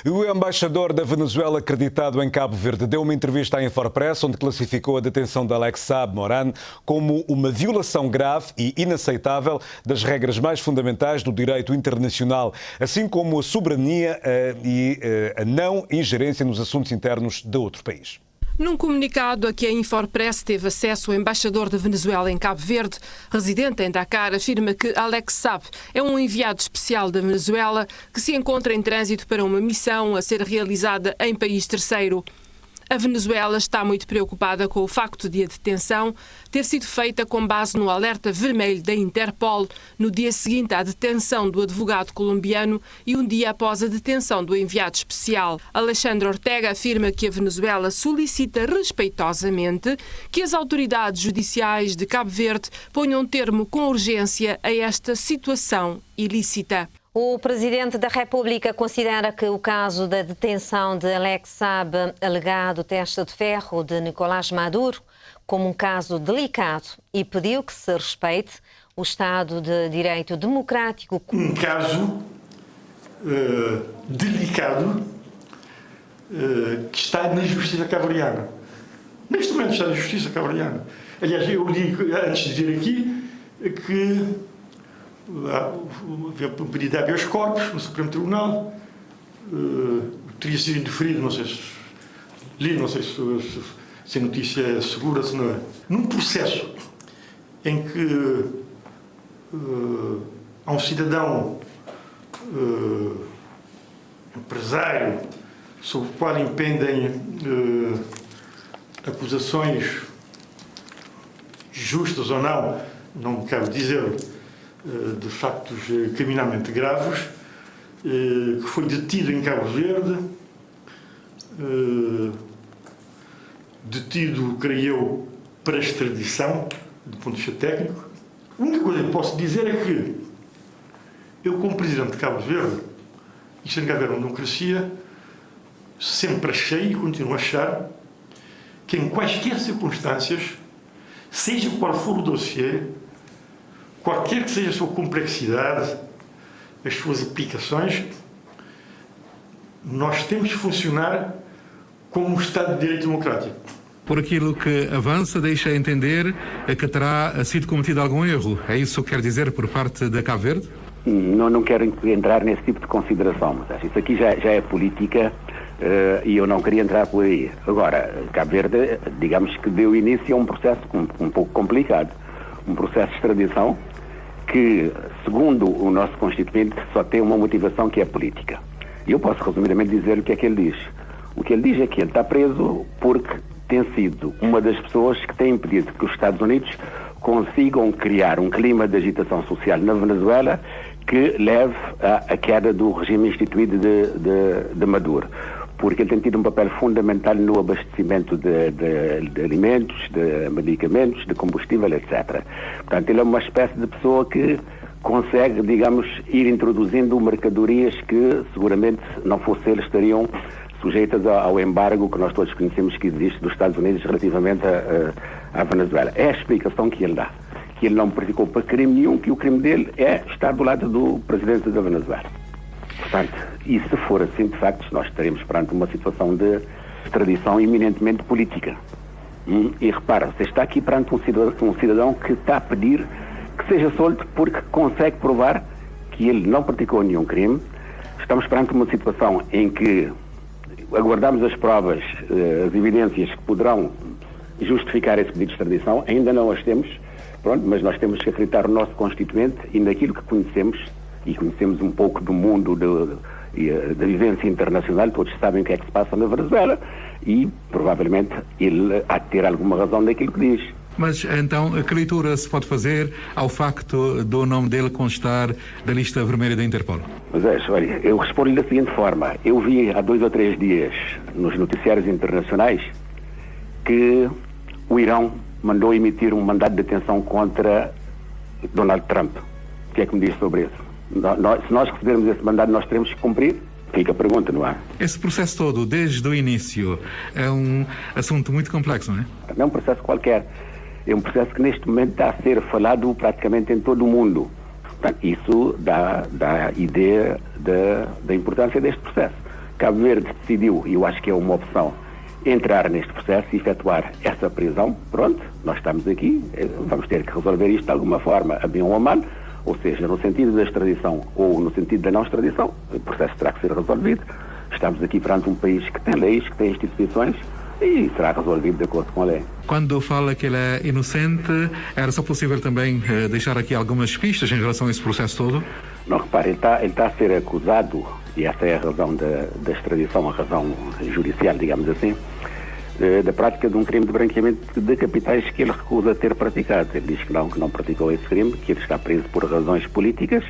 O embaixador da Venezuela acreditado em Cabo Verde deu uma entrevista à Infopress onde classificou a detenção de Alex Saab Moran como uma violação grave e inaceitável das regras mais fundamentais do direito internacional, assim como a soberania e a não ingerência nos assuntos internos de outro país. Num comunicado a que a Infopress teve acesso, o embaixador da Venezuela em Cabo Verde, residente em Dakar, afirma que Alex Saab é um enviado especial da Venezuela que se encontra em trânsito para uma missão a ser realizada em país terceiro. A Venezuela está muito preocupada com o facto de a detenção ter sido feita com base no alerta vermelho da Interpol no dia seguinte à detenção do advogado colombiano e um dia após a detenção do enviado especial. Alexandre Ortega afirma que a Venezuela solicita respeitosamente que as autoridades judiciais de Cabo Verde ponham termo com urgência a esta situação ilícita. O Presidente da República considera que o caso da detenção de Alex Saab, alegado testa de ferro de Nicolás Maduro, como um caso delicado e pediu que se respeite o Estado de Direito Democrático. Um caso delicado que está na Justiça Cabo-Verdiana. Neste momento está na Justiça Cabo-Verdiana. Aliás, eu li antes de vir aqui que havia um pedido de habeas corpus no Supremo Tribunal, teria sido indeferido, não sei se li, não sei se a notícia é segura, se não é. Num processo em que há um cidadão empresário sobre o qual impendem acusações justas ou não me cabe dizer, de factos criminalmente graves, que foi detido em Cabo Verde, detido, creio eu, para extradição, do ponto de vista técnico. A única coisa que posso dizer é que eu, como Presidente de Cabo Verde, e sem haver uma democracia, sempre achei e continuo a achar que em quaisquer circunstâncias, seja qual for o dossiê, qualquer que seja a sua complexidade, as suas aplicações, nós temos de funcionar como um Estado de Direito Democrático. Por aquilo que avança, deixa entender que terá sido cometido algum erro. É isso que quer dizer por parte da Cabo Verde? Não quero entrar nesse tipo de consideração, mas isso aqui já é política e eu não queria entrar por aí. Agora, Cabo Verde, digamos que deu início a um processo um pouco complicado. Um processo de extradição que, segundo o nosso Constituinte, só tem uma motivação que é política. E eu posso resumidamente dizer o que é que ele diz. O que ele diz é que ele está preso porque tem sido uma das pessoas que tem impedido que os Estados Unidos consigam criar um clima de agitação social na Venezuela que leve à queda do regime instituído de Maduro. Porque ele tem tido um papel fundamental no abastecimento de alimentos, de medicamentos, de combustível, etc. Portanto, ele é uma espécie de pessoa que consegue, digamos, ir introduzindo mercadorias que seguramente não fosse ele estariam sujeitas ao embargo que nós todos conhecemos que existe dos Estados Unidos relativamente à Venezuela. É a explicação que ele dá. Que ele não praticou para crime nenhum, que o crime dele é estar do lado do presidente da Venezuela. Portanto, e se for assim, de facto, nós estaremos perante uma situação de extradição eminentemente política. E repara, você está aqui perante um cidadão que está a pedir que seja solto porque consegue provar que ele não praticou nenhum crime. Estamos perante uma situação em que aguardamos as provas, as evidências que poderão justificar esse pedido de extradição. Ainda não as temos, pronto, mas nós temos que acreditar no nosso Constituinte e naquilo que conhecemos, e conhecemos um pouco do mundo da vivência internacional. Todos sabem o que é que se passa na Venezuela e provavelmente ele há de ter alguma razão naquilo que diz. Mas então, que leitura se pode fazer ao facto do nome dele constar da lista vermelha da Interpol? Mas olha, eu respondo-lhe da seguinte forma. Eu vi há 2 ou 3 dias nos noticiários internacionais que o Irão mandou emitir um mandado de detenção contra Donald Trump. O que é que me diz sobre isso? Se nós recebermos esse mandado, nós teremos que cumprir? Fica a pergunta, não é? Esse processo todo, desde o início, é um assunto muito complexo, não é? Não é um processo qualquer. É um processo que neste momento está a ser falado praticamente em todo o mundo. Portanto, isso dá ideia da importância deste processo. Cabo Verde decidiu, e eu acho que é uma opção, entrar neste processo e efetuar essa prisão. Pronto, nós estamos aqui, vamos ter que resolver isto de alguma forma, a bem ou a mal, ou seja, no sentido da extradição ou no sentido da não extradição, o processo terá que ser resolvido. Estamos aqui perante um país que tem leis, que tem instituições, e será resolvido de acordo com a lei. Quando fala que ele é inocente, era só possível também deixar aqui algumas pistas em relação a esse processo todo? Não, repare, ele está a ser acusado, e essa é a razão da extradição, a razão judicial, digamos assim, da prática de um crime de branqueamento de capitais que ele recusa ter praticado. Ele diz que não praticou esse crime, que ele está preso por razões políticas,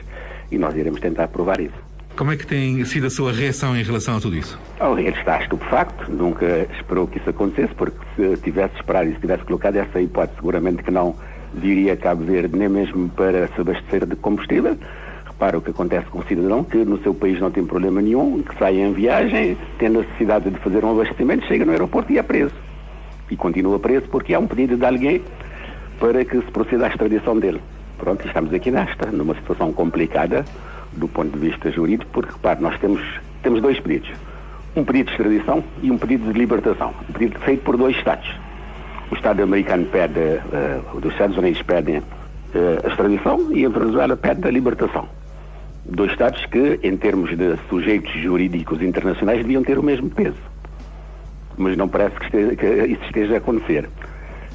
e nós iremos tentar provar isso. Como é que tem sido a sua reação em relação a tudo isso? Ele está estupefacto, nunca esperou que isso acontecesse, porque se tivesse esperado e se tivesse colocado essa hipótese, seguramente que não viria a Cabo Verde nem mesmo para se abastecer de combustível. Repara o que acontece com o cidadão que no seu país não tem problema nenhum, que sai em viagem, tem necessidade de fazer um abastecimento, chega no aeroporto e é preso. E continua preso porque há um pedido de alguém para que se proceda à extradição dele. Pronto, estamos aqui numa situação complicada do ponto de vista jurídico, porque, repare, nós temos dois pedidos. Um pedido de extradição e um pedido de libertação. Um pedido feito por dois Estados. O Estado americano pede, os Estados Unidos pedem a extradição e a Venezuela pede a libertação. Dois Estados que, em termos de sujeitos jurídicos internacionais, deviam ter o mesmo peso. Mas não parece que isso esteja a acontecer.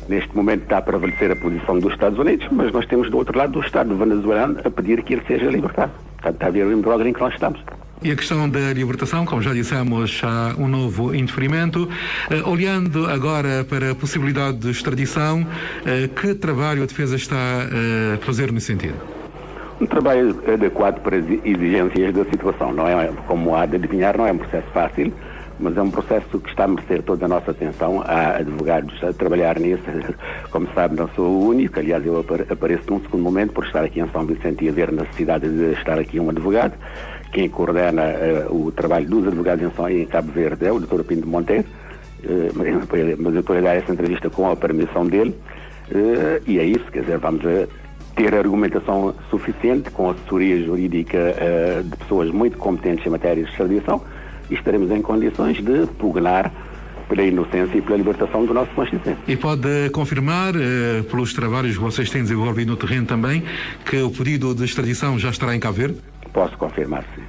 Neste momento está a prevalecer a posição dos Estados Unidos, mas nós temos do outro lado do Estado venezuelano a pedir que ele seja libertado. Portanto, está a haver o imbróglio em que nós estamos. E a questão da libertação, como já dissemos, há um novo indeferimento. Olhando agora para a possibilidade de extradição, que trabalho a defesa está a fazer nesse sentido? Um trabalho adequado para as exigências da situação. Não é, como há de adivinhar, não é um processo fácil, mas é um processo que está a merecer toda a nossa atenção. Há advogados a trabalhar nisso. Como sabe, não sou o único. Aliás, eu apareço num segundo momento por estar aqui em São Vicente e haver necessidade de estar aqui um advogado. Quem coordena o trabalho dos advogados em Cabo Verde é o Dr. Pinto Monteiro, mas eu estou a dar essa entrevista com a permissão dele, e é isso, quer dizer, vamos ter argumentação suficiente com assessoria jurídica de pessoas muito competentes em matéria de extradição, e estaremos em condições de pugnar pela inocência e pela libertação do nosso constituinte. E pode confirmar, pelos trabalhos que vocês têm desenvolvido no terreno também, que o pedido de extradição já estará em Cabo Verde? Posso confirmar, sim.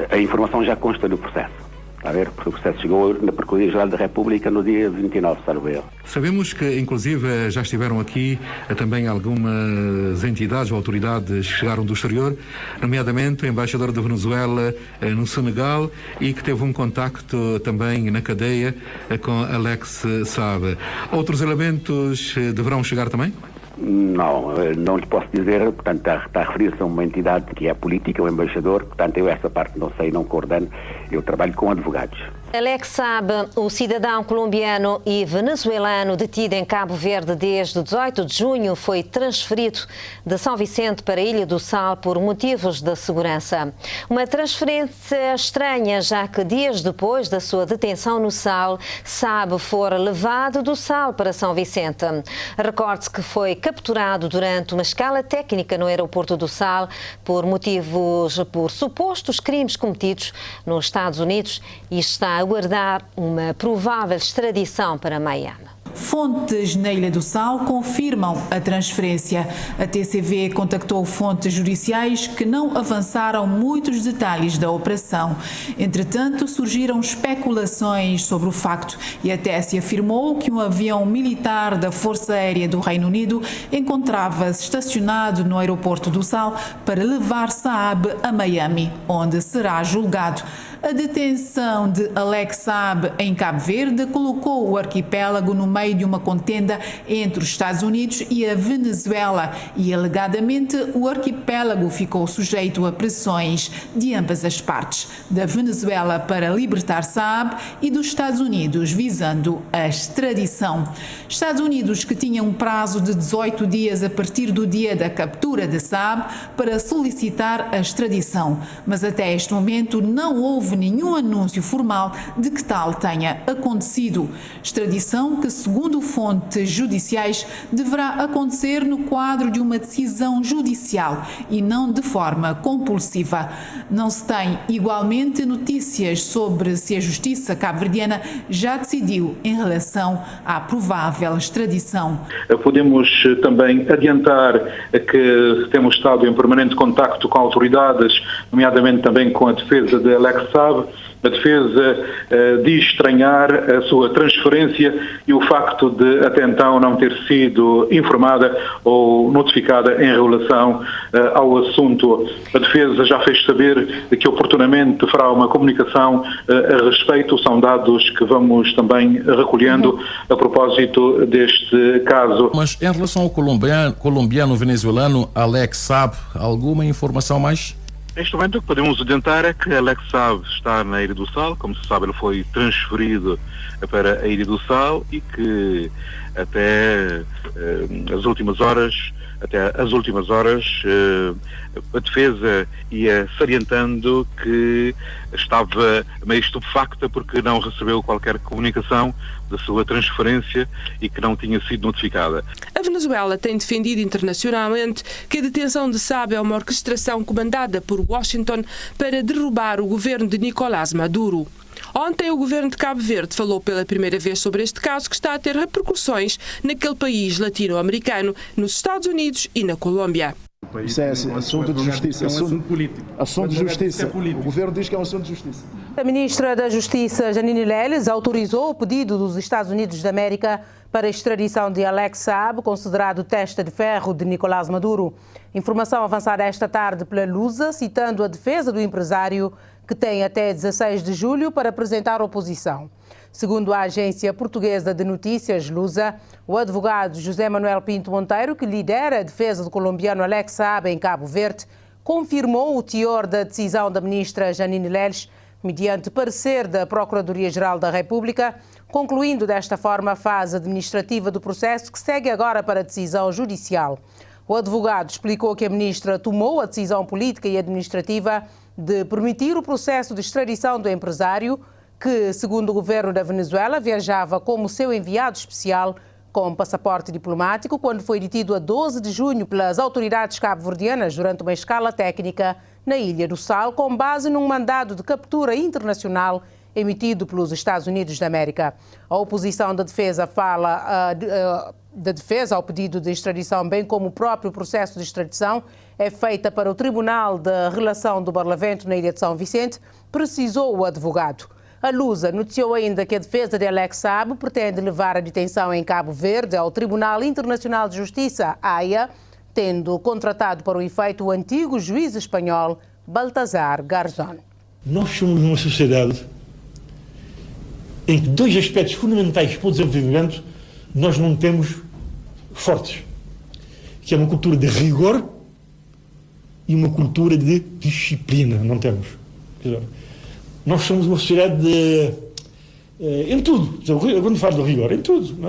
A informação já consta do processo. Está a ver? Porque o processo chegou na Procuradoria-Geral da República no dia 29, salvo erro. Sabemos que, inclusive, já estiveram aqui também algumas entidades ou autoridades que chegaram do exterior, nomeadamente o embaixador da Venezuela no Senegal, e que teve um contacto também na cadeia com Alex Saab. Outros elementos deverão chegar também? Não lhe posso dizer, portanto está a referir-se a uma entidade que é política, o embaixador, portanto eu essa parte não sei, não coordeno, eu trabalho com advogados. Alex Saab, o cidadão colombiano e venezuelano detido em Cabo Verde desde 18 de junho, foi transferido de São Vicente para a Ilha do Sal por motivos de segurança. Uma transferência estranha, já que dias depois da sua detenção no Sal, Saab fora levado do Sal para São Vicente. Recorde-se que foi capturado durante uma escala técnica no aeroporto do Sal por supostos crimes cometidos nos Estados Unidos e está a aguardar uma provável extradição para Miami. Fontes na Ilha do Sal confirmam a transferência. A TCV contactou fontes judiciais que não avançaram muitos detalhes da operação. Entretanto, surgiram especulações sobre o facto e até se afirmou que um avião militar da Força Aérea do Reino Unido encontrava-se estacionado no aeroporto do Sal para levar Saab a Miami, onde será julgado. A detenção de Alex Saab em Cabo Verde colocou o arquipélago no meio de uma contenda entre os Estados Unidos e a Venezuela e, alegadamente, o arquipélago ficou sujeito a pressões de ambas as partes, da Venezuela para libertar Saab e dos Estados Unidos visando a extradição. Estados Unidos que tinham um prazo de 18 dias a partir do dia da captura de Saab para solicitar a extradição, mas até este momento não houve houve nenhum anúncio formal de que tal tenha acontecido. Extradição que, segundo fontes judiciais, deverá acontecer no quadro de uma decisão judicial e não de forma compulsiva. Não se tem, igualmente, notícias sobre se a justiça cabo-verdiana já decidiu em relação à provável extradição. Podemos também adiantar que temos estado em permanente contacto com autoridades, nomeadamente também com a defesa de Alex Saab. A defesa diz estranhar a sua transferência e o facto de até então não ter sido informada ou notificada em relação ao assunto. A defesa já fez saber que oportunamente fará uma comunicação a respeito. São dados que vamos também recolhendo a propósito deste caso. Mas em relação ao colombiano venezuelano Alex Saab, alguma informação mais? Neste momento o que podemos adiantar é que Alex Saab está na Ilha do Sal. Como se sabe, ele foi transferido para a Ilha do Sal e que até as últimas horas a defesa ia salientando que estava meio estupefacta porque não recebeu qualquer comunicação da sua transferência e que não tinha sido notificada. A Venezuela tem defendido internacionalmente que a detenção de Saab é uma orquestração comandada por Washington para derrubar o governo de Nicolás Maduro. Ontem, o governo de Cabo Verde falou pela primeira vez sobre este caso que está a ter repercussões naquele país latino-americano, nos Estados Unidos e na Colômbia. Isso é assunto de justiça. Assunto político. Assunto de justiça. O governo diz que é um assunto de justiça. A ministra da Justiça, Jeanine Leles, autorizou o pedido dos Estados Unidos da América para a extradição de Alex Saab, considerado testa de ferro de Nicolás Maduro. Informação avançada esta tarde pela Lusa, citando a defesa do empresário, que tem até 16 de julho para apresentar oposição. Segundo a agência portuguesa de notícias Lusa, o advogado José Manuel Pinto Monteiro, que lidera a defesa do colombiano Alex Saab em Cabo Verde, confirmou o teor da decisão da ministra Jeanine Leles, mediante parecer da Procuradoria-Geral da República, concluindo desta forma a fase administrativa do processo que segue agora para a decisão judicial. O advogado explicou que a ministra tomou a decisão política e administrativa de permitir o processo de extradição do empresário, que, segundo o governo da Venezuela, viajava como seu enviado especial com passaporte diplomático quando foi detido a 12 de junho pelas autoridades cabo-verdianas durante uma escala técnica na Ilha do Sal, com base num mandado de captura internacional emitido pelos Estados Unidos da América. A oposição da defesa fala da defesa ao pedido de extradição, bem como o próprio processo de extradição, é feita para o Tribunal da Relação do Barlavento na Ilha de São Vicente, precisou o advogado. A Lusa noticiou ainda que a defesa de Alex Saab pretende levar a detenção em Cabo Verde ao Tribunal Internacional de Justiça, AIA, tendo contratado para o efeito o antigo juiz espanhol Baltasar Garzón. Nós somos uma sociedade em que dois aspectos fundamentais para o desenvolvimento nós não temos fortes, que é uma cultura de rigor e uma cultura de disciplina. Não temos. Nós somos uma sociedade em tudo. Quando falo de rigor, em tudo. Não é?